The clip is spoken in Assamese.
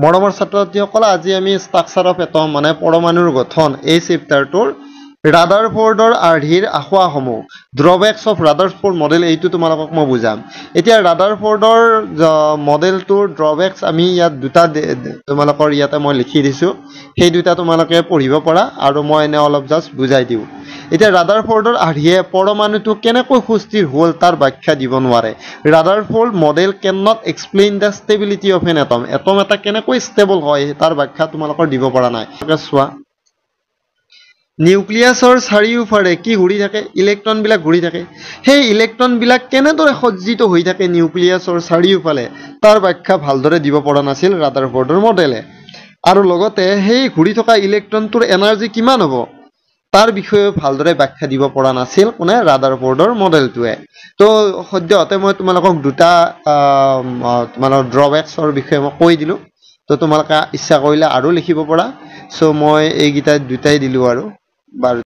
মৰমৰ ছাত্ৰ-ছাত্ৰীসকল আজি আমি ষ্ট্ৰাকচাৰ অফ এটম মানে পৰমাণুৰ গঠন এই চেপ্টাৰটোৰ ৰাদাৰফৰ্ডৰ আৰ্হিৰ আসোঁৱাহসমূহ ড্ৰবেকছ অফ ৰাদাৰফৰ্ড মডেল এইটো তোমালোকক মই বুজাম এতিয়া ৰাদাৰফৰ্ডৰ মডেলটোৰ ড্ৰবেকছ আমি ইয়াত দুটা তোমালোকৰ ইয়াতে মই লিখি দিছো সেই দুটা তোমালোকে পঢ়িব পৰা আৰু মই এনে অলপ জাস্ট বুজাই দিওঁ এতিয়া ৰাদাৰফৰ্ডৰ আৰ্হিয়ে পৰমাণুটো কেনেকৈ সুস্থিৰ হ'ল তাৰ ব্যাখ্যা দিব নোৱাৰে Rutherford model can not explain the stability of an atom atom এটা কেনেকৈ ষ্টেবল হয় তাৰ ব্যাখ্যা তোমালোকৰ দিব পৰা নাই চোৱা নিউক্লিয়াছৰ চাৰিওফাৰে কি ঘূৰি থাকে ইলেক্ট্ৰন বিলাক ঘূৰি থাকে সেই ইলেক্ট্ৰন বিলাক কেনেদৰে সজ্জিত হৈ থাকে নিউক্লিয়াছৰ চাৰিওফালে তাৰ ব্যাখ্যা ভালদৰে দিব পৰা নাছিল ৰাদাৰফৰ্ডৰ মডেলে আৰু লগতে সেই ঘূৰি থকা ইলেক্ট্ৰনটোৰ এনাৰ্জি কিমান হ'ব তাৰ বিষয়ে ভালদৰে ব্যাখ্যা দিব পৰা নাছিল কোনে ৰাদাৰফৰ্ডৰ মডেলটোৱে তো সদ্যহতে মই তোমালোকক দুটা তোমালোকৰ ড্ৰবেকছৰ বিষয়ে মই কৈ দিলো তো তোমালোকে ইচ্ছা কৰিলে আৰু লিখিব পৰা সো মই এই গীতা দুটাই দিলো আৰু বাৰু